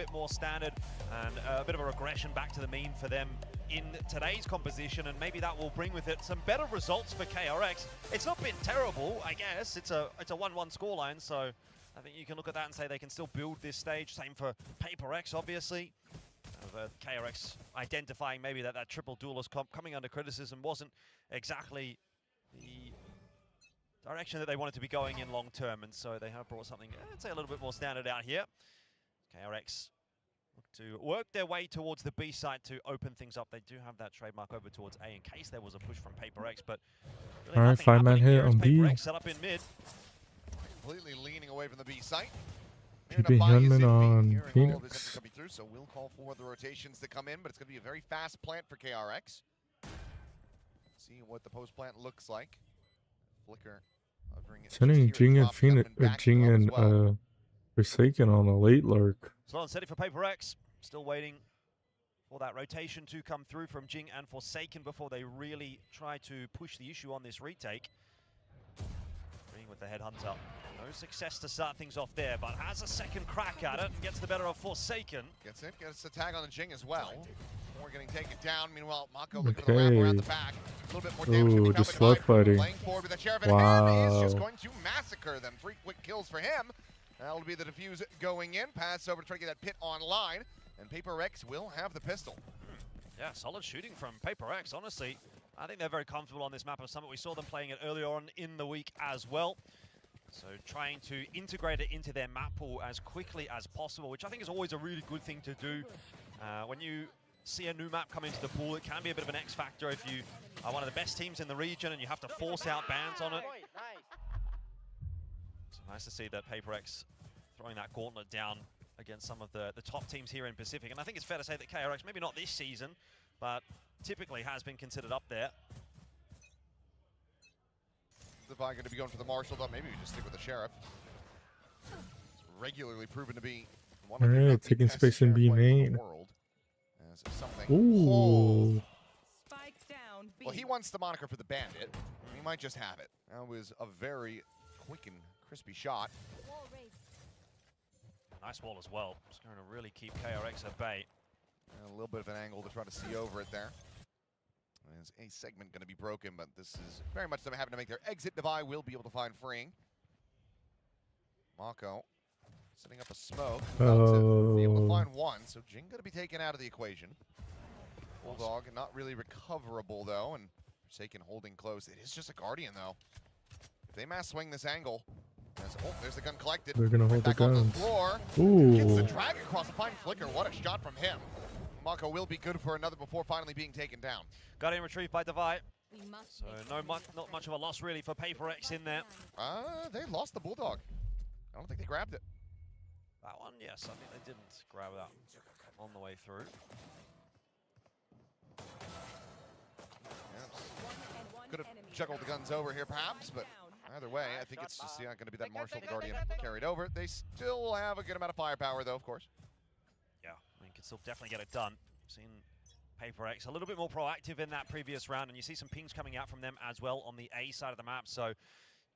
bit more standard and a bit of a regression back to the mean for them in today's composition, and maybe that will bring with it some better results for KRX. It's not been terrible, I guess. It's a 1-1 scoreline, so I think you can look at that and say they can still build this stage. Same for PRX, obviously. KRX identifying maybe that triple duelist comp coming under criticism wasn't exactly the direction that they wanted to be going in long term, and so they have brought something, I'd say, a little bit more standard out here. KRX look to work their way towards the B side to open things up. They do have that trademark over towards A in case there was a push from PRX, but really all right, 5-man hit on B. PRX set up in mid. Completely leaning away from the B site. PB Hunman on Phoenix. Coming through, so we'll call for the rotations to come in, but it's going to be a very fast plant for KRX. See what the post plant looks like. Flicker hovering it. Sending Jing and Phoenix, Jing and Forsaken on a late lurk. So on steady for PRX, still waiting for that rotation to come through from Jing and Forsaken before they really try to push the issue on this retake. Ring with the headhunter. No success to start things off there, but has a second crack at it and gets the better of Forsaken. Gets a tag on the Jing as well. We're getting taken down. Meanwhile, Mako looking for the wrap around the back. A little bit more damage. Ooh, just flood fighting. Playing forward with the sheriff in hand. He's just going to massacre them. 3 quick kills for him. That'll be the defuse going in. Pass over to try to get that pit online. And PRX will have the pistol. Yeah, solid shooting from PRX, honestly. I think they're very comfortable on this map of Summit. We saw them playing it earlier on in the week as well. So trying to integrate it into their map pool as quickly as possible, which I think is always a really good thing to do. When you see a new map come into the pool, it can be a bit of an X factor if you are one of the best teams in the region and you have to force out bans on it. So nice to see that PRX throwing that gauntlet down against some of the top teams here in Pacific. And I think it's fair to say that KRX, maybe not this season, but typically has been considered up there. If I'm going to be going for the Marshal, though, maybe we just stick with the Sheriff. It's regularly proven to be one of the taking space in B main. Ooh. Well, he wants the moniker for the Bandit. He might just have it. That was a very quick and crispy shot. Nice wall as well. Just going to really keep KRX at bay. And a little bit of an angle to try to see over it there. There's a segment going to be broken, but this is very much them having to make their exit. Devi will be able to find freeing. Mako setting up a smoke. To be able to find one, so Jing going to be taken out of the equation. Bulldog not really recoverable though, and Forsaken holding close. It is just a Guardian though. If they mass swing this angle, there's the gun collected. They're gonna hold the gun. On the floor. Ooh. Gets the drag across the fine flicker. What a shot from him. Mako will be good for another before finally being taken down. Guardian retrieved by Devi. So not much of a loss really for PRX in there. They lost the Bulldog. I don't think they grabbed it. That one, yes, I think they didn't grab that on the way through. Could have juggled the guns over here perhaps, but either way, I think it's just not going to be that Marshal Guardian carried over. They still have a good amount of firepower though, of course. Yeah, I mean, can still definitely get it done. Seen PRX a little bit more proactive in that previous round, and you see some pings coming out from them as well on the A side of the map. So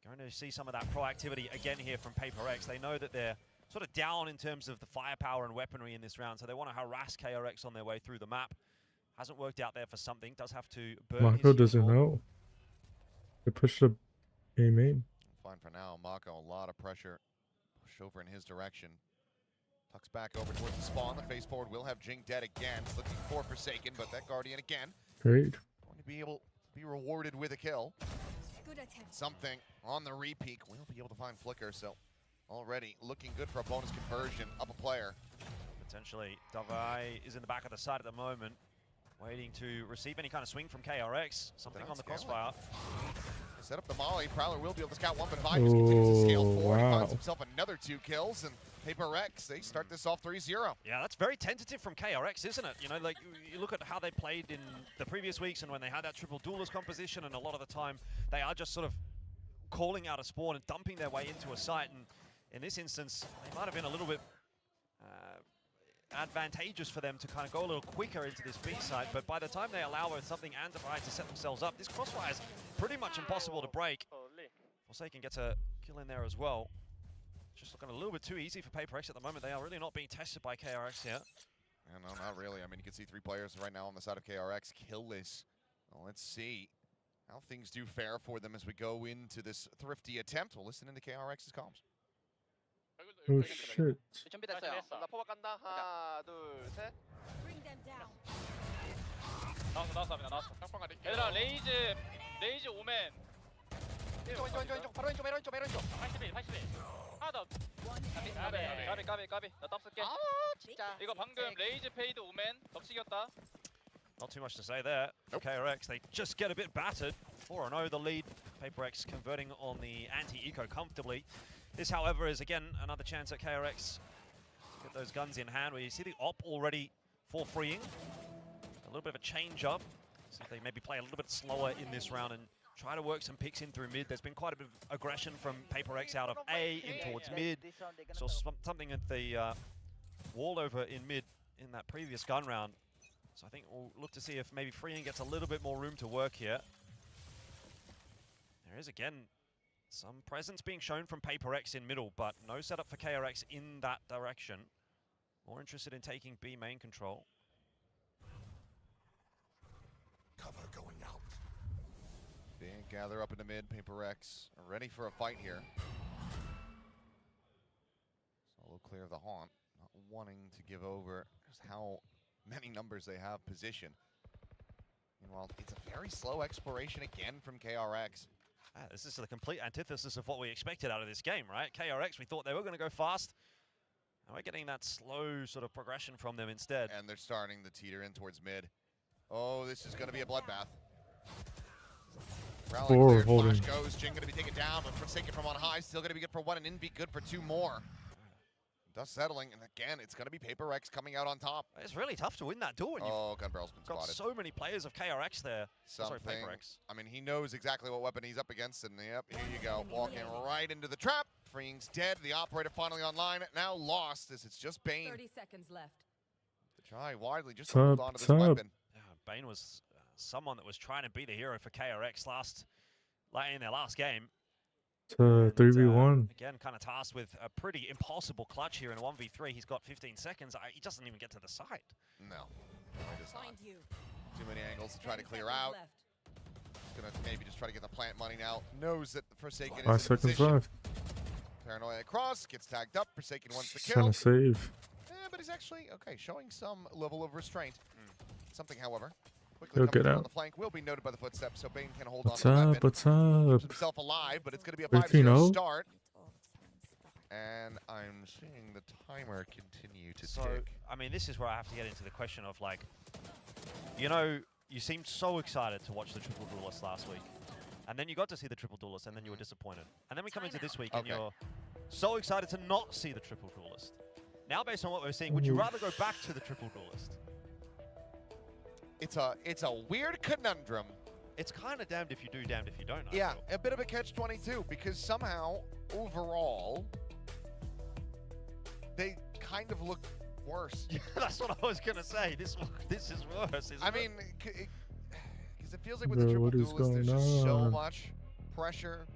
going to see some of that proactivity again here from PRX. They know that they're sort of down in terms of the firepower and weaponry in this round, so they want to harass KRX on their way through the map. Hasn't worked out there for something. Does have to burn. Mako doesn't know. They pushed up A main. Fine for now. Mako, a lot of pressure. Push over in his direction. Tucks back over towards the spawn. The face forward will have Jing dead again. It's looking for Forsaken, but that Guardian again. Great. Going to be able to be rewarded with a kill. Something on the repeat. We'll be able to find Flicker, so already looking good for a bonus conversion up a player. Potentially, Devi is in the back of the side at the moment, waiting to receive any kind of swing from KRX. Something on the crossfire. Set up the molly. Prowler will be able to scout one, but Devi just continues to scale forward. Wow. Finds himself another 2 kills, and PRX, they start this off 3-0. Yeah, that's very tentative from KRX, isn't it? You know, like, you look at how they played in the previous weeks and when they had that triple duelist composition, and a lot of the time they are just sort of calling out a spawn and dumping their way into a site. And in this instance, they might have been a little bit advantageous for them to kind of go a little quicker into this B site, but by the time they allow something and Devi to set themselves up, this crossfire is pretty much impossible to break. Forsaken gets a kill in there as well. Just looking a little bit too easy for PRX at the moment. They are really not being tested by KRX yet. Yeah, no, not really. I mean, you can see 3 players right now on the side of KRX, killless. Well, let's see how things do fare for them as we go into this thrifty attempt. We'll listen into KRX's comms. Oh shit. 준비됐어요. 나 포박 간다. 하나, 둘, 셋. Bring them down. 나왔어. 얘들아 레이즈 오멘. 왼쪽. 바로 왼쪽. 81. 하나 더. 까비. 나 땀 쓸게. 아, 진짜. 이거 방금 레이즈 페이드 오멘 덕식이었다. Not too much to say there. For KRX, they just get a bit battered. 4-0 the lead. PRX converting on the anti-eco comfortably. This, however, is again another chance at KRX to get those guns in hand, where you see the op already for freeing. A little bit of a change up. See if they maybe play a little bit slower in this round and try to work some picks in through mid. There's been quite a bit of aggression from PRX out of A in towards mid. Saw something at the wall over in mid in that previous gun round. So I think we'll look to see if maybe freeing gets a little bit more room to work here. There is again some presence being shown from PRX in middle, but no setup for KRX in that direction. More interested in taking B main control. Cover going out. Big gather up in the mid. PRX are ready for a fight here. Solo clear of the haunt, not wanting to give over just how many numbers they have position. Meanwhile, it's a very slow exploration again from KRX. This is the complete antithesis of what we expected out of this game, right? KRX, we thought they were going to go fast. And we're getting that slow sort of progression from them instead. And they're starting to teeter in towards mid. Oh, this is going to be a bloodbath. Rally cleared, flash goes. Jing going to be taken down, but Forsaken from on high. Still going to be good for 1, and Envy good for 2 more. Dust settling, and again, it's going to be PRX coming out on top. It's really tough to win that duel when you've gun barrel's been got spotted. so many players of KRX there. Something, Sorry, PRX. I mean, he knows exactly what weapon he's up against, and yep, here you go. Walking right into the trap. Freeing's dead. The operator finally online. Now lost as it's just Bane. 30 seconds left. To try widely just to hold on to this weapon. Yeah, Bane was someone that was trying to be the hero for KRX in their last game. 3v1. Again, kind of tasked with a pretty impossible clutch here in a 1v3. He's got 15 seconds. He doesn't even get to the site. No, he does not. Find you. Too many angles to try to clear out. He's gonna maybe just try to get the plant money now. Knows that Forsaken is 5 in seconds position. left. Paranoia across, gets tagged up. Forsaken wants the kill. Trying to save. But he's actually, okay, showing some level of restraint. Something, however, He'll quickly get coming out. on the flank will be noted by the footsteps, so Bane can hold on What's to the up? weapon. What's up? Keeps himself alive, but it's going to be a 5-0 start. And I'm seeing the timer continue to tick. I mean, this is where I have to get into the question of, like, you know, you seemed so excited to watch the Triple Duelist last week. And then you got to see the Triple Duelist, and then you were disappointed. And then we come into this week, and you're so excited to not see the Triple Duelist. Now, based on what we're seeing, would you rather go back to the Triple Duelist? It's a weird conundrum. It's kind of damned if you do, damned if you don't. Yeah, a bit of a catch-22, because somehow, overall, they kind of look worse. Yeah, that's what I was going to say. This is worse, isn't I it? mean, because it feels like with the Triple Duelist, there's just so much pressure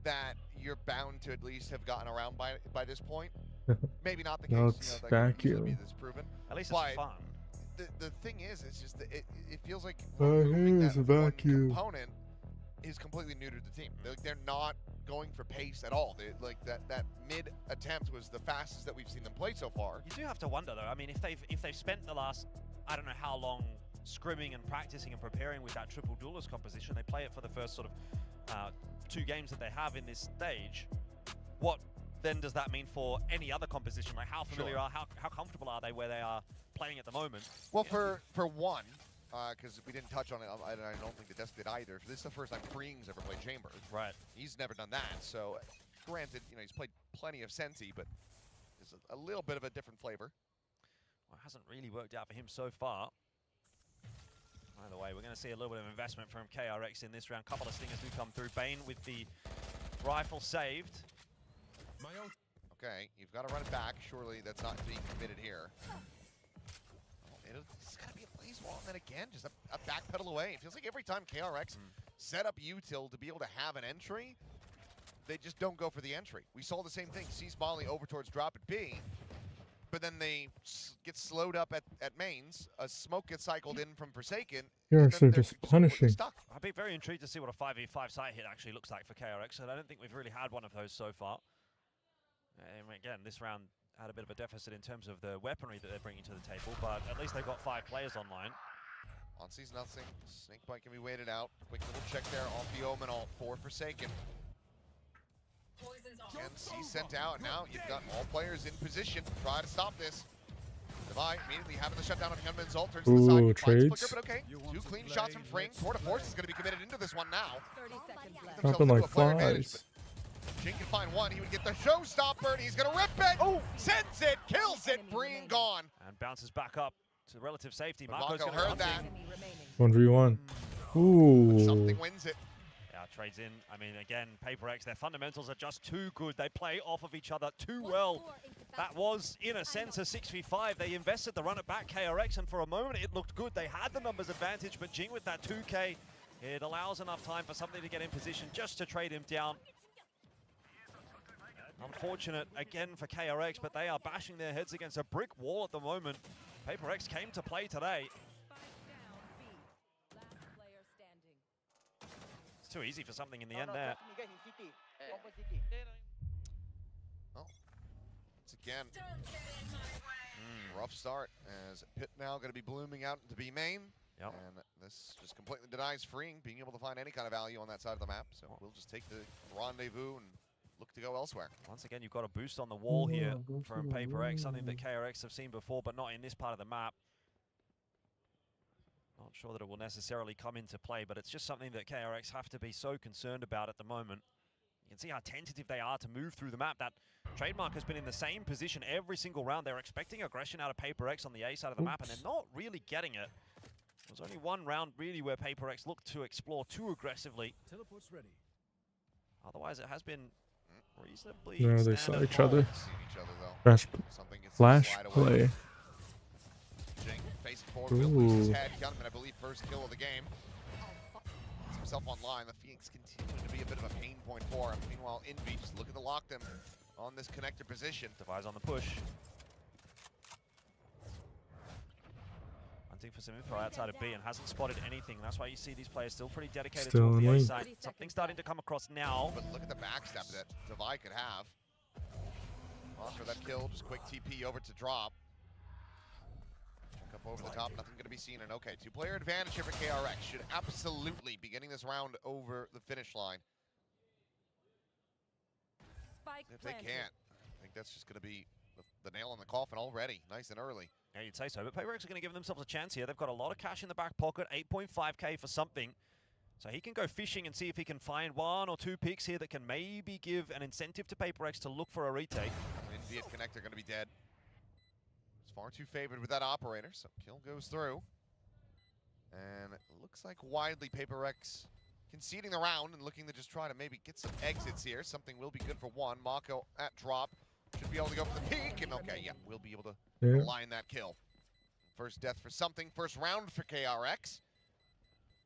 that you're bound to at least have gotten around by this point. Maybe not the case. It's vacuum. Disproven. At least it's fun. The thing is, it's just that it feels like Here's a one vacuum. component is completely new to the team. They're not going for pace at all. Like that mid attempt was the fastest that we've seen them play so far. You do have to wonder though. I mean, if they've spent the last I don't know how long scrimming and practicing and preparing with that Triple Duelist composition, they play it for the first sort of 2 games that they have in this stage. What then does that mean for any other composition? Like how familiar are, how comfortable are they where they are playing at the moment? Well, for one, because we didn't touch on it, I don't think the desk did either. This is the first time Freeing's ever played Chamber. Right. He's never done that. So, granted, you know, he's played plenty of Sensi, but it's a little bit of a different flavor. Well, it hasn't really worked out for him so far. Either way, we're going to see a little bit of investment from KRX in this round. Couple of stingers do come through. Bane with the rifle saved. Okay, you've got to run it back. Surely that's not being committed here. It's got to be a blaze wall, and then again, just a backpedal away. It feels like every time KRX set up util to be able to have an entry, they just don't go for the entry. We saw the same thing. Sees Molly over towards drop at B, but then they get slowed up at mains. A smoke gets cycled in from Forsaken. Yeah, and so then they're just punishing. stuck. I'd be very intrigued to see what a 5v5 site hit actually looks like for KRX, and I don't think we've really had one of those so far. And again, this round had a bit of a deficit in terms of the weaponry that they're bringing to the table, but at least they've got 5 players online. On sees nothing. Snakebite can be waited out. Quick little check there off the Omen ult for Forsaken. Again, C sent out. Now you've got all players in position. Try to stop this. Devi immediately having the shutdown on Hyunmin's ult. Turns to the side. Trades. Flicker, but okay. 2 clean shots from Fring. Tour de Force is going to be committed into this one now. 30 seconds left. Themselves Dropping into like a player advantage, flies. but Jing can find one. He would get the showstopper, and he's going to rip it. Oh, sends it, kills it. Breen gone. And bounces back up to relative safety. But Marco's Mako going to heard that. Enemy remaining. 1v1. Ooh. Something wins it. Yeah, trades in. I mean, again, PRX, their fundamentals are just too good. They play off of each other too well. That was, in a sense, a 6v5. They invested the run at back KRX, and for a moment it looked good. They had the numbers advantage, but Jing with that 2k, it allows enough time for something to get in position just to trade him down. Unfortunate again for KRX, but they are bashing their heads against a brick wall at the moment. PRX came to play today. Last player standing. It's too easy for something in the end there. Once again, rough start as Pit now going to be blooming out into B main. Yep. And this just completely denies Freeing being able to find any kind of value on that side of the map. So we'll just take the rendezvous and look to go elsewhere. Once again, you've got a boost on the wall here from PRX, something that KRX have seen before, but not in this part of the map. Not sure that it will necessarily come into play, but it's just something that KRX have to be so concerned about at the moment. You can see how tentative they are to move through the map. That Trademark has been in the same position every single round. They're expecting aggression out of PRX on the A side of the map, and they're not really getting it. There's only one round really where PRX looked to explore too aggressively. Teleport's ready. Otherwise, it has been reasonably No, they saw standard each other. Seen each other though. Flash, Something gets flash slide away. play. Jing facing forward, will lose his Ooh. head. Hyunmin, I believe, first kill of the game. Gets himself online. The Phoenix continuing to be a bit of a pain point for him. Meanwhile, Envy just looking to lock them on this connector position. Devi's on the push. Hunting for some info outside of B and hasn't spotted anything. That's why you see these players still pretty dedicated Still to in the A lane. side. Something starting to come across now. But look at the backstab that Devi could have. After that kill, just quick TP over to drop. Check up over the top, nothing going to be seen. And okay, 2-player advantage here for KRX. Should absolutely be getting this round over the finish line. Spike If they planted. can't, I think that's just going to be the nail in the coffin already. Nice and early. Yeah, you'd say so. But PRX are going to give themselves a chance here. They've got a lot of cash in the back pocket, 8.5k for something. So he can go fishing and see if he can find 1 or 2 picks here that can maybe give an incentive to PRX to look for a retake. Envy at connector going to be dead. It's far too favored with that operator, so kill goes through. And it looks like widely PRX conceding the round and looking to just try to maybe get some exits here. Something will be good for one. Mako at drop. Should be able to go for the peak, and okay, yeah, we'll be able to align that kill. First death for something, first round for KRX.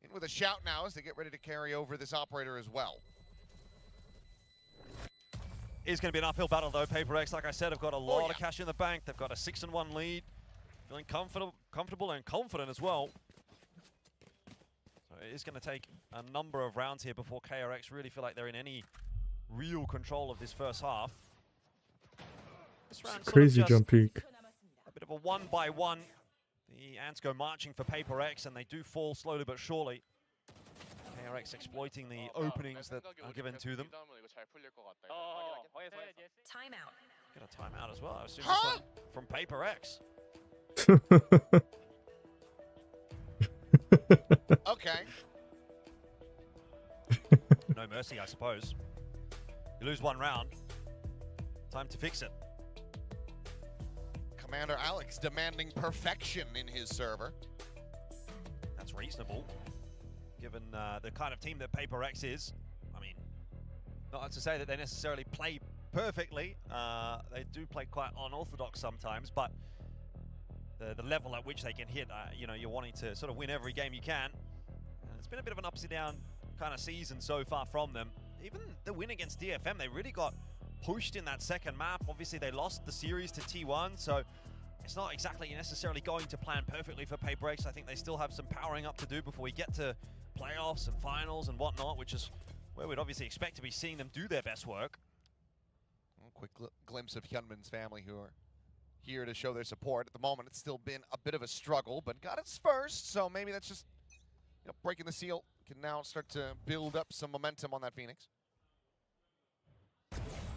In with a shout now as they get ready to carry over this operator as well. It's going to be an uphill battle though. PRX, like I said, have got a lot yeah. of cash in the bank. They've got a 6-1 lead. Feeling comfortable and confident as well. So it is going to take a number of rounds here before KRX really feel like they're in any real control of this first half. This round sort of Crazy just jump peak. a bit of a 1-by-1. The Ants go marching for PRX and they do fall slowly but surely. KRX exploiting the openings that are given to them. Timeout. Get a timeout as well. I assume Huh? this one from PRX. Okay. No mercy, I suppose. You lose one round. Time to fix it. Commander Alex demanding perfection in his server. That's reasonable, given the kind of team that PRX is. I mean, not to say that they necessarily play perfectly. They do play quite unorthodox sometimes, but the level at which they can hit, you know, you're wanting to sort of win every game you can. It's been a bit of an upside down kind of season so far from them. even the win against DFM, they really got pushed in that second map. Obviously, they lost the series to T1, so it's not exactly necessarily going to plan perfectly for PRX. I think they still have some powering up to do before we get to playoffs and finals and whatnot, which is where we'd obviously expect to be seeing them do their best work. A quick glimpse of Hyunmin's family who are here to show their support. At the moment, it's still been a bit of a struggle, but got its first, so maybe that's just breaking the seal. Can now start to build up some momentum on that Phoenix.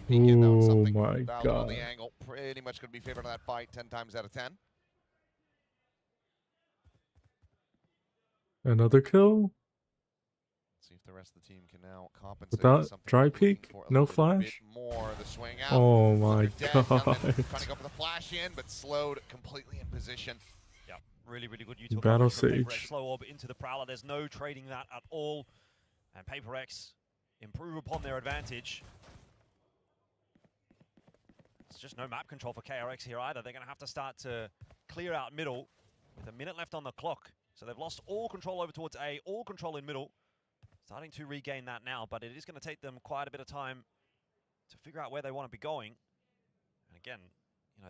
Peeking out Oh something. my Valor on god. the angle, pretty much going to be favored on that fight 10 times out of 10. Another kill? See if the rest of the team can now compensate. Without something dry looking peek? for a No little flash? bit more. The swing out. Oh my Dead. god. Hyunmin trying to go for the flash in, but slowed completely in position. Yeah, really, really good util Battle coverage from Sage. PRX. Slow orb into the Prowler. There's no trading that at all. And PRX improve upon their advantage. It's just no map control for KRX here either. They're going to have to start to clear out middle with a minute left on the clock. So they've lost all control over towards A, all control in middle. Starting to regain that now, but it is going to take them quite a bit of time to figure out where they want to be going. And again,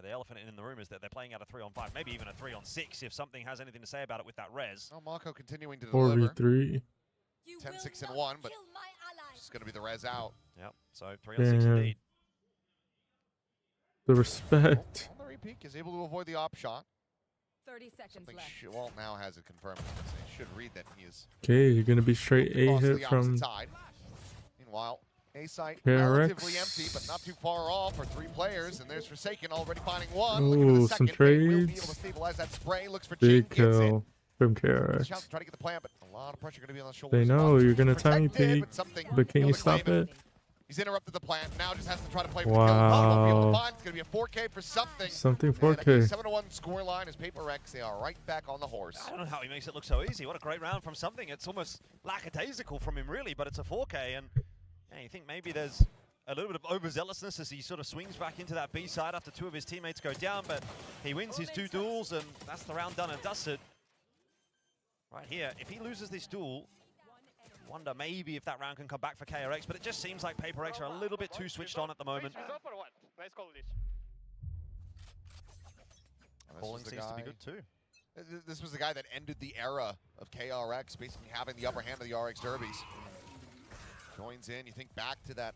the elephant in the room is that they're playing out a 3-on-5, maybe even a 3-on-6 if something has anything to say about it with that res. Oh, Mako continuing to deliver. 4v3. 10, 6, and 1, but it's going to be the res out. Yep, so 3-on-6 Damn. indeed. The respect. On the repeat, is able to avoid the op shot. 30 seconds Something left. Walt now has it confirmed. It should read that he is Okay, you're gonna be straight A across to hit the opposite from side. Meanwhile, A site KRX. relatively empty, but not too far off for 3 players. And there's Forsaken already finding one. Ooh, Looking for the some second. They will be able trades. to stabilize that spray. Looks for big Jin, gets it. kill from Shot KRX. to try to get the plant, but a lot of pressure going to be on the shoulders. They know of you're gonna Protected, tiny peek, but something but can able you to claim stop it? He's interrupted the plant. Now just has to try to play for the kill. Won't be able to Wow. find. It's going to be a 4K for something. Something And a 4K. 7-1 score line is PRX. They are right back on the horse. I don't know how he makes it look so easy. What a great round from something. It's almost lackadaisical from him, really, but it's a 4K. And you think maybe there's a little bit of overzealousness as he sort of swings back into that B side after 2 of his teammates go down, but he wins his 2 duels, and that's the round done and dusted. Right here, if he loses this duel, wonder maybe if that round can come back for KRX, but it just seems like PRX are a little bit too switched on at the moment. Result for what? Nice call, Lish. And this Calling was the seems to be guy- good too. This was the guy that ended the era of KRX, basically having the upper hand of the RX derbies. Joins in, you think back to that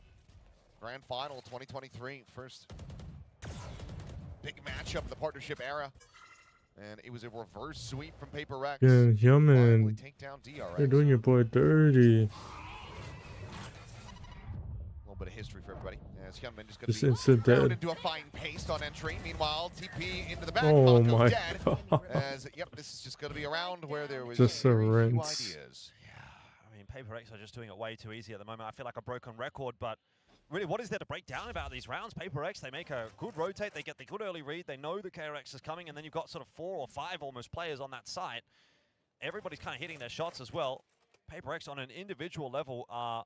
grand final 2023, first big matchup of the partnership era. And it was a reverse sweep from PRX. Yeah, Finally Hyunmin. take down DRX. You're doing your boy dirty. A little bit of history for everybody. As Hyunmin just going Just to be instant thrown dead. into a fine paste on entry. Meanwhile, TP into the back. Oh Mako my dead. god. As, yep, this is just going to be a round where there was Just a very few rinse. ideas. Yeah, I mean, PRX are just doing it way too easy at the moment. I feel like a broken record, but really, what is there to break down about these rounds? PRX, they make a good rotate, they get the good early read, they know the KRX is coming, and then you've got sort of 4 or 5 almost players on that site. Everybody's kind of hitting their shots as well. PRX on an individual level are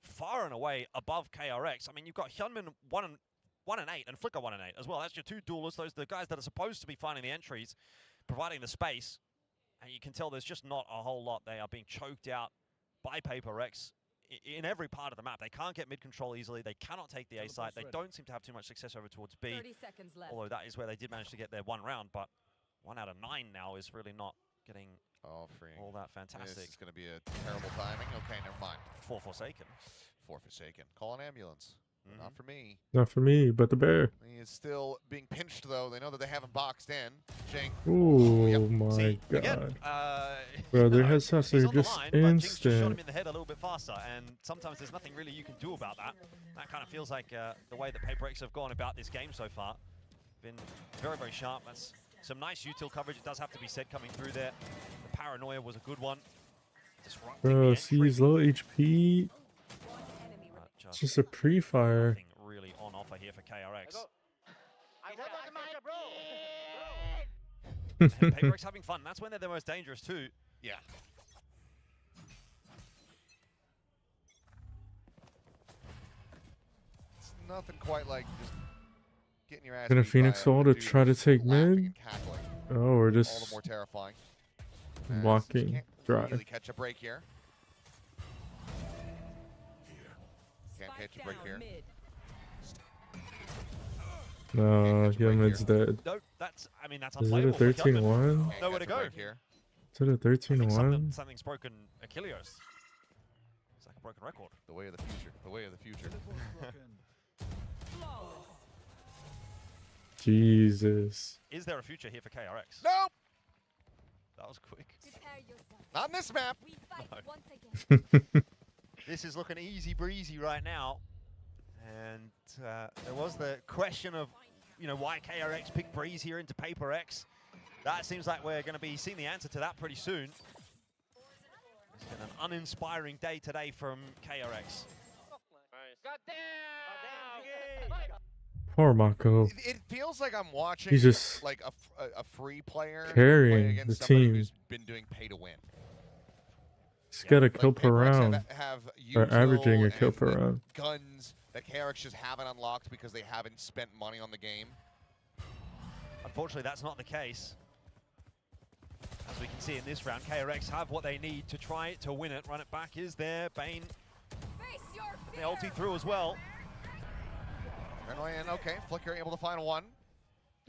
far and away above KRX. I mean, you've got Hyunmin 1 and 8 and Flicker 1 and 8 as well. That's your 2 duelists. Those are the guys that are supposed to be finding the entries, providing the space. And you can tell there's just not a whole lot. They are being choked out by PRX in every part of the map. They can't get mid control easily. They cannot take the A site. They don't seem to have too much success over towards B. 30 seconds left. Although that is where they did manage to get their 1 round, but 1 out of 9 now is really not getting Oh, freeing. all that This fantastic is going to be a terrible timing. Okay, never mind. for Forsaken. For Forsaken. Call an ambulance. Not for me. Not for me, but the bear. He is still being pinched, though. They know that they haven't boxed in. Jing. Oh Yep. my See, god. again, Bro, their no, headshots he's are on the just line, but Jinx just shot him instant. in the head a little bit faster, and sometimes there's nothing really you can do about that. That kind of feels like the way that PRX have gone about this game so far. Been very, very sharp. That's some nice util coverage, it does have to be said, coming through there. The paranoia was a good one. Disrupting Bro, the see entry. he's low HP. Enemy It's just a pre-fire. Nothing really on offer here for KRX. And PRX having fun. That's when they're the most dangerous too. Yeah. It's nothing quite like just getting your ass Gonna beat by Phoenix a Soul to dude try to who's take laughing mid? and cackling. Oh, we're All the just more terrifying. As blocking can't drive. really catch a break here. catch a break here. No, Yemen's dead. No, that's, I mean, that's Is it a unplayable. for Yemen. 13-1? Can't Nowhere to catch a go. break here. Is it a I think 13-1? something's broken Achilles. It's like a broken record. The way of the future. The way of the future. Jesus. Is there a future here for KRX? Nope. That was quick. Not in this map. We fight No. once again. This is looking easy breezy right now. And there was the question of, you know, why KRX picked Breeze here into PRX. That seems like we're going to be seeing the answer to that pretty soon. It's been an uninspiring day today from KRX. Nice. Goddamn! Poor Mako. It feels like I'm watching He's just like a free player carrying play against the somebody team. who's been doing pay to win. He's got a Like, kill per PRX round. have Or usual averaging a kill and per the round. guns that KRX just haven't unlocked because they haven't spent money on the game. Unfortunately, that's not the case. As we can see in this round, KRX have what they need to try to win it. Run it back is there. Bane, Face your the fear. ulti through as well. And okay, Flicker able to find one.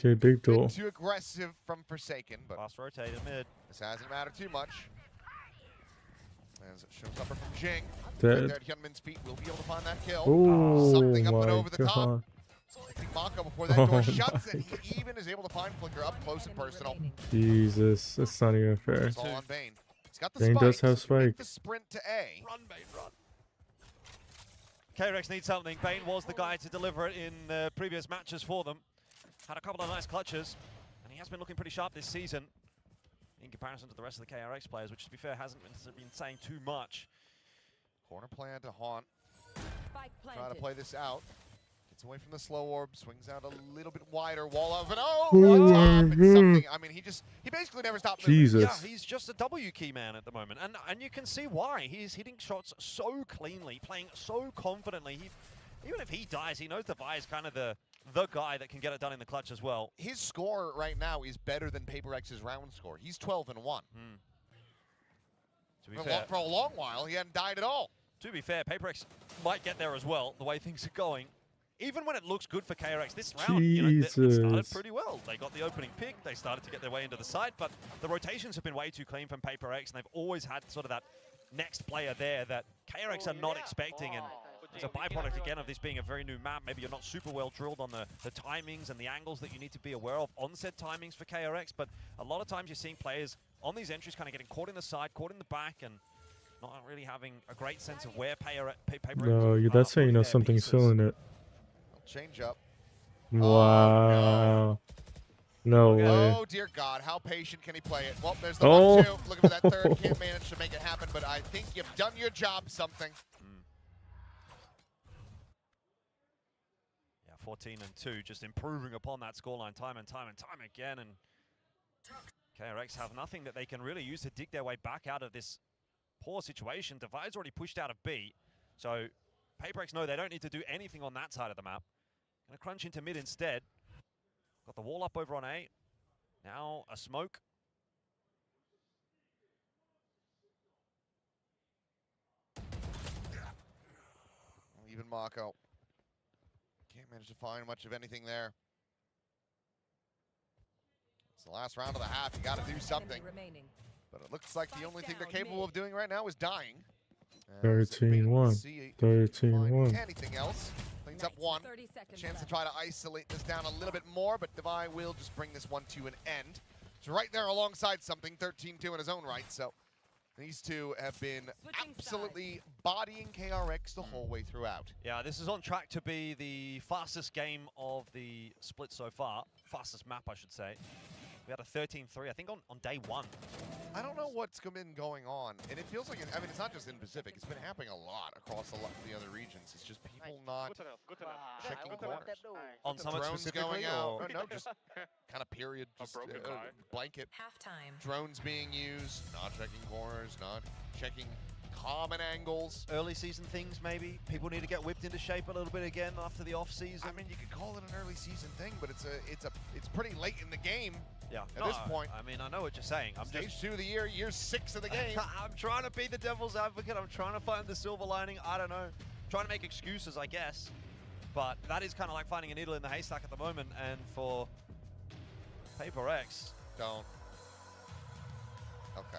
Okay, big Bit duel. too aggressive from Forsaken, but Fast rotated mid. this hasn't mattered too much. As it shows up from Jing. Dead. Right there at Hyunmin's feet, will be able to find that kill. Oh Something up and my over the top. god. I think Mako before that Oh door shuts, my and he even is able to find Flicker up close and Enemy personal. remaining. Jesus, that's not even fair. It's all on Bane. He's got the Bane does spikes. have Make the spikes. sprint to A. Run, Bane, run. KRX needs something. Bane was the guy to deliver it in the previous matches for them. Had a couple of nice clutches, and he has been looking pretty sharp this season in comparison to the rest of the KRX players, which, to be fair, hasn't been saying too much. Corner plan to Haunt. Spike Trying to planted. play this out. Gets away from the slow orb, swings out a little bit wider. Wall of it. Oh, Oh on top my and something. I mean, he basically never stopped moving. Jesus. Yeah, he's just a W key man at the moment, and you can see why. He's hitting shots so cleanly, playing so confidently. Even if he dies, he knows Devi is kind of the guy that can get it done in the clutch as well. His score right now is better than PaperX's round score. He's 12-1. To be fair, For a long while, he hadn't died at all. to be fair, PaperX might get there as well, the way things are going. Even when it looks good for KRX this round, you know, it started Jesus. pretty well. They got the opening pick, they started to get their way into the side, but the rotations have been way too clean from PaperX, and they've always had sort of that next player there that KRX are not expecting, and as a byproduct again of this being a very new map, maybe you're not super well drilled on the timings and the angles that you need to be aware of on said timings for KRX, but a lot of times you're seeing players on these entries kind of getting caught in the side, caught in the back, and not really having a great sense of where PaperX No, are that's how you putting know their something's pieces. filling it. Change up. Wow. No way. Oh, dear God. How patient can he play it? Well, there's the Oh. 1-2. Looking for that third. Can't manage to make it happen, but I think you've done your job, something. Yeah, 14-2, just improving upon that scoreline time and time again, and KRX have nothing that they can really use to dig their way back out of this poor situation. Devi's already pushed out of B, so PaperX know they don't need to do anything on that side of the map. Gonna crunch into mid instead. Got the wall up over on A. Now a smoke. Even Mako can't manage to find much of anything there. It's the last round of the half. You got to do something. Enemy remaining. But it looks like the only thing they're capable of doing right now is dying. 13-1. 13-1. Anything else? Cleans up Nice. one. 30 seconds Chance to left. try to isolate this down a little bit more, but Devi will just bring this one to an end. So right there alongside something, 13-2 in his own right. So these two have been Switching absolutely bodying KRX the whole way throughout. Yeah, this is on track to be the fastest game of the split so far. Fastest map, I should say. We had a 13-3, I think, on day one. I don't know what's been going on, and it feels like, I mean, it's not just in Pacific, it's been happening a lot across a lot of the other regions. It's just people not Good to know. Good to know. checking Good to know. corners. On Summit Drones specifically, going out. or? No, just kind of period, just broken guy. blanket. Halftime. Drones being used, not checking corners, not checking common angles. Early season things, maybe? People need to get whipped into shape a little bit again after the off season. I mean, you could call it an early season thing, but it's pretty late in the game. Yeah. At this point, I mean, I know what you're saying. I'm Stage just 2 of the year 6 of the game. I'm trying to be the devil's advocate. I'm trying to find the silver lining. I don't know. trying to make excuses, I guess. But that is kind of like finding a needle in the haystack at the moment. And for PRX, Don't. Okay.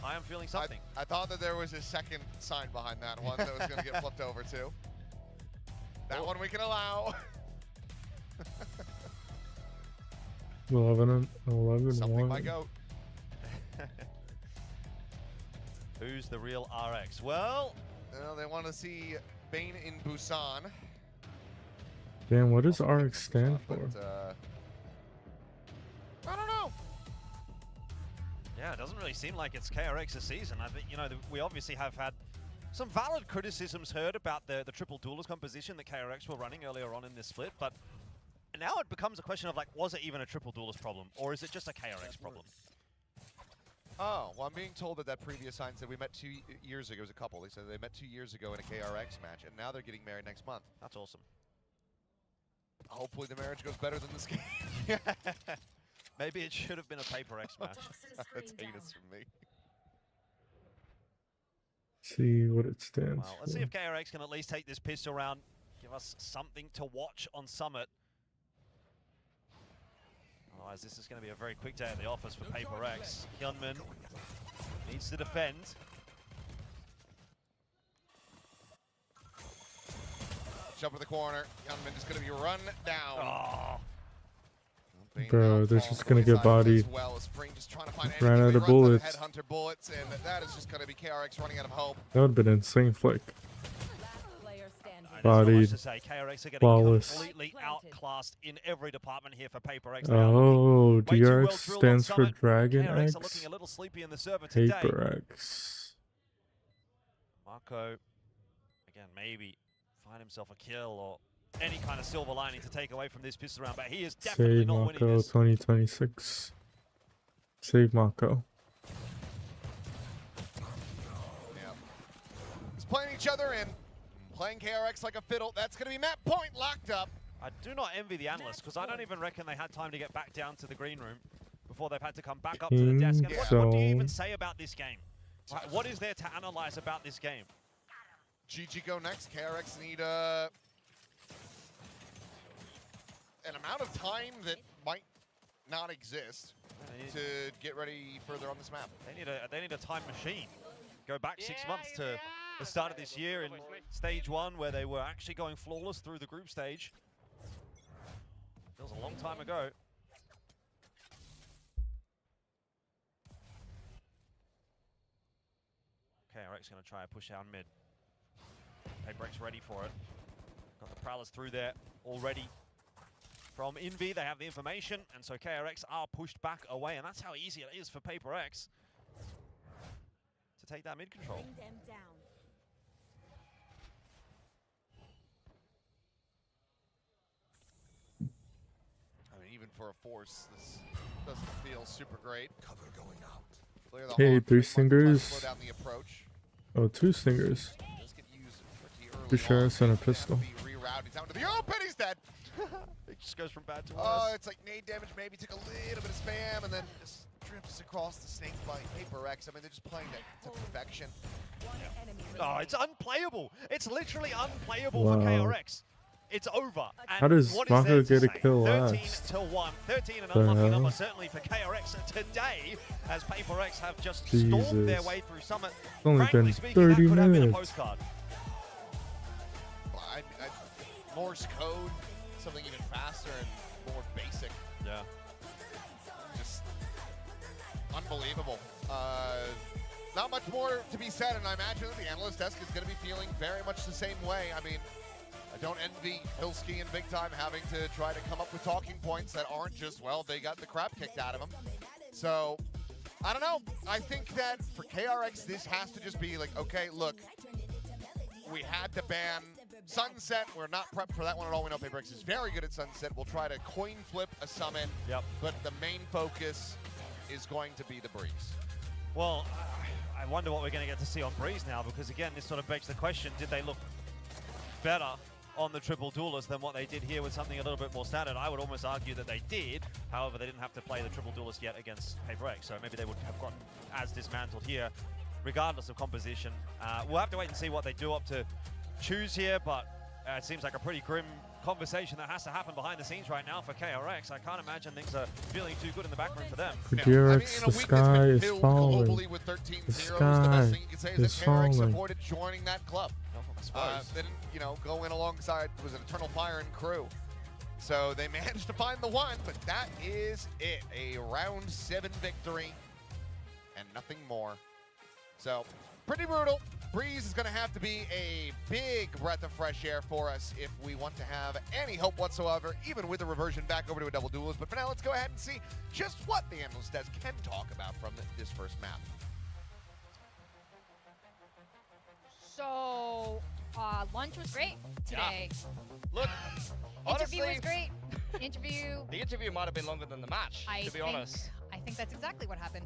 I am feeling something. I thought that there was a second sign behind that one that was going to get flipped over too. That one we can allow. 11 Something 1. my goat. Who's the real RX? Well, They want to see Bane in Busan. Damn, what does RX stand for? But, I don't know. yeah, it doesn't really seem like it's KRX's season. I think, you know, we obviously have had some valid criticisms heard about the triple duelist composition that KRX were running earlier on in this split, but now it becomes a question of like, was it even a triple duelist problem, or is it just a KRX problem? Oh, well, I'm being told that that previous sign said we met 2 years ago. It was a couple. They said they met 2 years ago in a KRX match, and now they're getting married next month. That's awesome. Hopefully the marriage goes better than this game. Maybe it should have been a PRX match. That's heinous from me. See what it stands Well, let's for. see if KRX can at least take this pistol round, give us something to watch on Summit. Otherwise, this is going to be a very quick day at the office for PRX. Hyunmin needs to defend. Jump in the corner. Youngman is going to be run down. Oh, Bane Bro, now they're falls just to gonna the get wayside, plays bodied. Well, as Spring just trying to find Ran anything. out He of runs bullets. Headhunter bullets, and that is just going to be KRX running out of hope. That would have been an insane flick. Last player standing. there's not much Bodied. to say. KRX are getting Flawless. completely outclassed in every department here for PRX. Oh, way too well DRX drilled on stands for Summit. Dragon KRX are X. looking a little sleepy in the server today. PRX. Marco, again, maybe find himself a kill or any kind of silver lining to take away from this pistol round, but he is definitely Save not winning Mako this. 2026. Save Mako. Yeah. He's playing each other in. Playing KRX like a fiddle. That's going to be map point locked up. I do not envy the analysts because I don't even reckon they had time to get back down to the green room before they've had to come back up to the desk. And what do you even say about this game? What is there to analyze about this game? GG go next. KRX need an amount of time that might not exist to get ready further on this map. They need a time machine. Go back 6 months to the start of this year in stage 1 where they were actually going flawless through the group stage. Feels a long time ago. KRX going to try a push out mid. PRX ready for it. Got the Prowlers through there already. From Envy, they have the information, and so KRX are pushed back away, and that's how easy it is for PRX to take that mid control. Bring them down. I mean, even for a force, this doesn't feel super great. Cover going out. Clear the Okay, hawk, 3 quick one to try to stingers. slow down the approach. Oh, 2 stingers. Does get used pretty early The sheriff's on. and a He's pistol. gonna be rerouted down to the open. He's dead. It just goes from bad to worse. Oh, it's like nade damage. Maybe took a little bit of spam and then just drifts across the snake by PRX. I mean, they're just playing that to perfection. One enemy Oh, it's unplayable. It's literally unplayable Wow. for KRX. It's over. And How does what is Mako there to get a say? kill 13 last? to 1. 13 an The unlucky hell? number certainly for KRX today, as PRX have just stormed their Jesus. way through Summit. It's only Frankly been speaking, 30 that could have been a minutes. postcard. Well, Morse code, something even faster and more basic. Yeah. Just unbelievable. Not much more to be said, and I imagine that the analyst desk is going to be feeling very much the same way. I mean, I don't envy Hilski and Big Time having to try to come up with talking points that aren't just, well, they got the crap kicked out of them. So, I don't know. I think that for KRX, this has to just be like, okay, look, we had to ban Sunset. We're not prepped for that one at all. We know PRX is very good at Sunset. We'll try to coin flip a summon, Yep. but the main focus is going to be the Breeze. Well, I wonder what we're going to get to see on Breeze now, because again, this sort of begs the question, did they look better on the triple duelist than what they did here with something a little bit more standard? I would almost argue that they did. However, they didn't have to play the triple duelist yet against PRX, so maybe they would have gotten as dismantled here. regardless of composition. We'll have to wait and see what they do up to choose here, but it seems like a pretty grim conversation that has to happen behind the scenes right now for KRX. I can't imagine things are feeling too good in the back room for them. For Yeah, I mean, KRX, in a the week that's sky been is filled falling. globally with 13 The zeros, the best sky thing you can say is is that KRX falling. avoided joining that club. I suppose. They didn't, you know, go in alongside, was it Eternal Fire and Crew? So they managed to find the one, but that is it. A round 7 victory and nothing more. So pretty brutal. Breeze is going to have to be a big breath of fresh air for us if we want to have any hope whatsoever, even with the reversion back over to a double duelist. But for now, let's go ahead and see just what the analyst desk can talk about from this first map. So, lunch was great today. Look, Interview honestly, was great. Interview, the interview might have been longer than the match, to be honest. I think that's exactly what happened.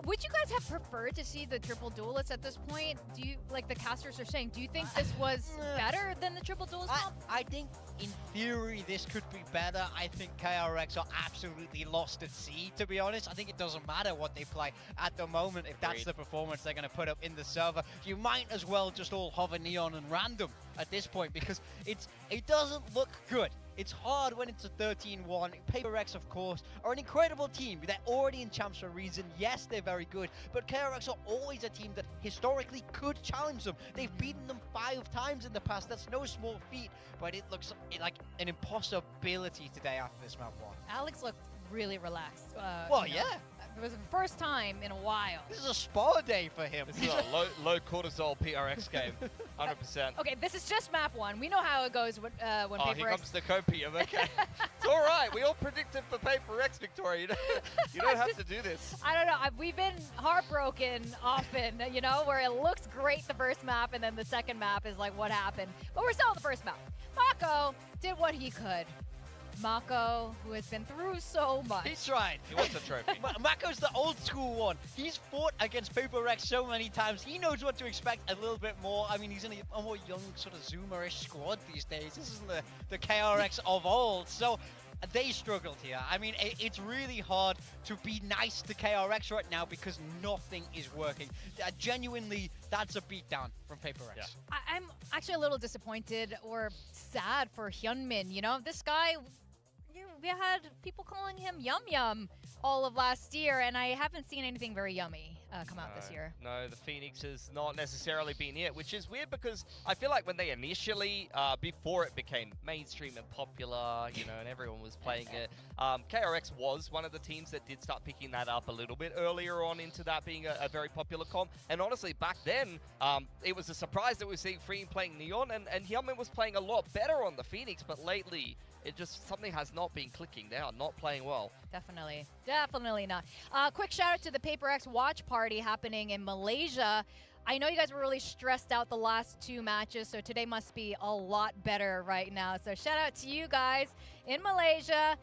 Would you guys have preferred to see the triple duelists at this point? Do you, like the casters are saying, do you think this was better than the triple duelist comp? I think in theory this could be better. I think KRX are absolutely lost at sea, to be honest. I think it doesn't matter what they play at the moment. If that's the performance they're going to put up in the server, you might as well just all hover Neon and random at this point, because it doesn't look good. It's hard when it's a 13-1. PRX, of course, are an incredible team. They're already in champs for a reason. Yes, they're very good, but KRX are always a team that historically could challenge them. They've beaten them 5 times in the past. That's no small feat, but it looks like an impossibility today after this map 1. Alex looked really relaxed. Well, you know. yeah. It was the first time in a while. This is a spa day for him. This is a low cortisol PRX game, 100%. Okay, this is just map 1. We know how it goes when Oh, here PaperX. comes the copium, okay. It's all right, we all predicted for PaperX, Victoria. You don't have to do this. I don't know. We've been heartbroken often, you know, where it looks great the first map and then the second map is like, what happened? But we're still on the first map. Mako did what he could. Mako, who has been through so much. He tried. He wants a trophy. Mako's the old school one. He's fought against PaperX so many times. He knows what to expect a little bit more. I mean, he's in a more young, sort of Zoomer-ish squad these days. This isn't the KRX of old. So they struggled here. I mean, it's really hard to be nice to KRX right now because nothing is working. Genuinely, that's a beatdown from PaperX. Yeah. I'm actually a little disappointed or sad for Hyunmin. You know, this guy, we had people calling him Yum Yum all of last year, and I haven't seen anything very yummy come out this year. No, the Phoenix has not necessarily been it, which is weird because I feel like when they initially, before it became mainstream and popular, you know, and everyone was playing it, KRX was one of the teams that did start picking that up a little bit earlier on into that being a very popular comp. And honestly, back then, it was a surprise that we were seeing Free playing Neon, and Hyunmin was playing a lot better on the Phoenix, but lately, it just, something has not been clicking. They are not playing well. Definitely. Definitely not. Quick shout out to the PaperX watch party happening in Malaysia. I know you guys were really stressed out the last 2 matches, so today must be a lot better right now. So shout out to you guys in Malaysia.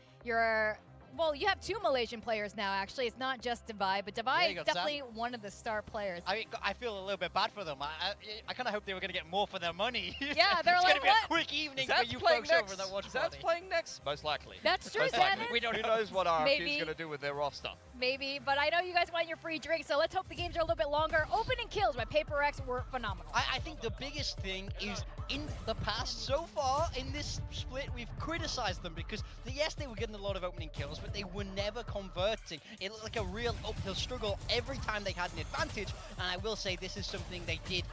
Well, you have 2 Malaysian players now, actually. It's not just Divide, but Divide is definitely one of the star players. I feel a little bit bad for them. I kind of hope they were going to get more for their money. Yeah, they're it's like, going to be a quick evening for you folks over that watch party. Zed's playing next? Most likely. That's true, Most Zed. likely. We don't know. Who knows what RFQ is going to do with their roster. Maybe, but I know you guys want your free drink, so let's hope the games are a little bit longer. Opening kills by PaperX were phenomenal. I think the biggest thing is in the past, so far in this split, we've criticized them because, yes, they were getting a lot of opening kills, but they were never converting. It looked like a real uphill struggle every time they had an advantage, and I will say this is something they did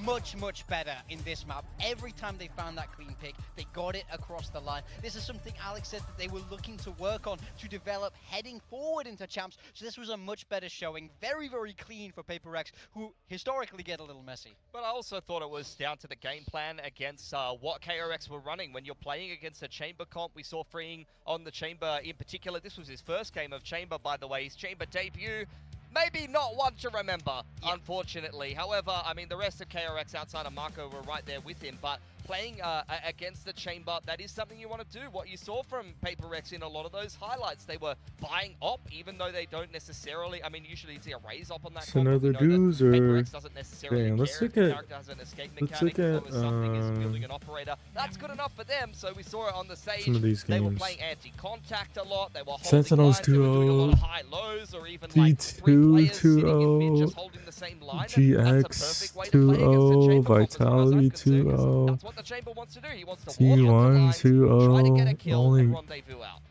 much better in this map. Every time they found that clean pick, they got it across the line. This is something Alex said that they were looking to work on to develop heading forward into champs, so this was a much better showing. Very clean for PaperX, who historically get a little messy. But I also thought it was down to the game plan against what KRX were running. When you're playing against a Chamber comp, we saw Freeing on the Chamber in particular. This was his first game of Chamber, by the way, his Chamber debut. Maybe not one to remember, unfortunately. However, I mean, the rest of KRX outside of Marco were right there with him, but playing against the Chamber, that is something you want to do. What you saw from PRX in a lot of those highlights, they were buying op, even though they don't necessarily, I mean, usually you'd see a raise op on that. It's comp, but another we know that dudes or PRX doesn't necessarily damn, care let's if look the at character has an escape let's mechanic, look as at long as something is building an operator. That's good enough for them, so we saw it on the stage. some of these They were games. playing anti-contact a lot, they were holding Sentinels lines, they were doing a lot 2-0, of high-lows, or even like 3 D2 players sitting in mid 2-0, just holding the same line. And that's a GX perfect way to play against a 2-0, Chamber comp, as far as I'm Vitality concerned, 'cause 2-0, that's what the Chamber wants to do. He wants to walk up the T1 lines, try to get a 2-0, kill, only and rendezvous out.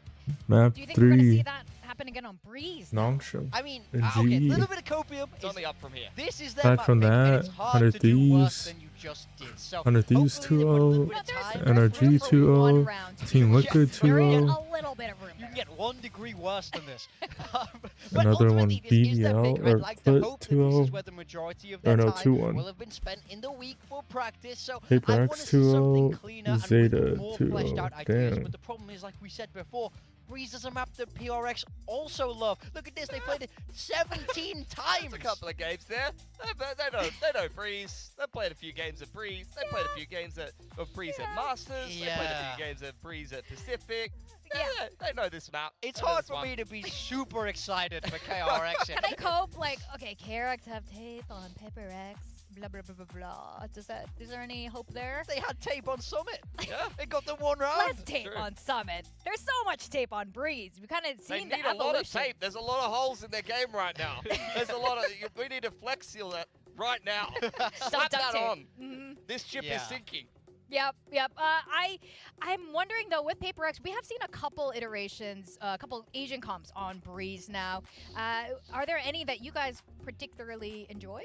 map Do you think we're going to see 3, that happen again on Breeze? Nongshow. I mean, And okay, a G. little bit of copium. It's only up from here. This is their Aside map from pick, and that, it's hard 100 to do worse Thieves, than you just did. So 100 Thieves hopefully they put a little 2-0, bit of time. NRG room for one 2-0, round to Team do it. Liquid There is 2-0, a little bit of room You can there. get 1 degree worse than this. But another one ultimately, this is their BBL pick. I'd or like to Foot hope that this is 2-0, where the majority of or their no, time 2-1. will have been spent in the week for practice. So Paper I X want to see something 2-0, cleaner and Zeta with more fleshed 2-0. out ideas. Damn. But the problem is, like we said before, Breeze is a map that PRX also love. Look at this, they played it 17 times. There's a couple of games there. They know Breeze. They played a few games at Breeze. They played a few games at Breeze at Masters. They played a few games at Breeze at Pacific. Yeah, they know this map. It's They know hard this for one. me to be super excited for KRX. Can I cope? Like, okay, KRX have tape on PRX, blah, blah, blah, blah, blah. Is there any hope there? They had tape on Summit. Yeah. They got them 1 round. Less tape True. on Summit. There's so much tape on Breeze. We kind of They seen the need a lot of evolution. tape. There's a lot of holes in their game right now. There's a lot of. We need to flex seal that right now. Some Slap duct that tape. on. Mhm. This ship Yeah. is sinking. Yep. I'm wondering though, with PRX, we have seen a couple iterations, a couple Asian comps on Breeze now. Are there any that you guys particularly enjoy?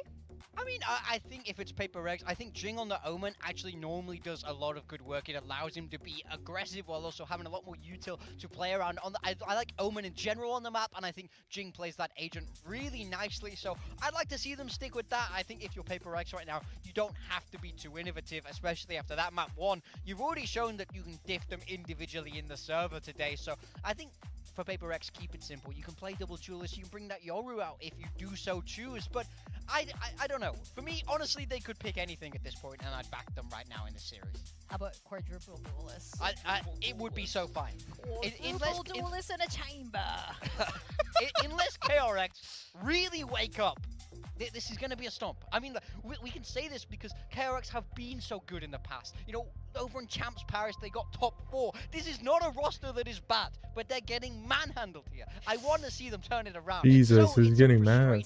I mean, I think if it's PRX, I think Jing on the Omen actually normally does a lot of good work. It allows him to be aggressive while also having a lot more util to play around. I like Omen in general on the map, and I think Jing plays that agent really nicely. So I'd like to see them stick with that. I think if you're PRX right now, you don't have to be too innovative, especially after that map 1. You've already shown that you can diff them individually in the server today. So I think for PRX, keep it simple. You can play double duelist, you can bring that Yoru out if you do so choose, but I don't know. For me, honestly, they could pick anything at this point, and I'd back them right now in the series. How about quadruple duelists? It would be so fine. Quadruple duelists in a chamber. Unless KRX really wake up, this is going to be a stomp. I mean, we can say this because KRX have been so good in the past. You know, over in Champs Paris, they got top 4. This is not a roster that is bad, but they're getting manhandled here. I want to see them turn it around. Jesus, So he's it's getting frustrating. mad.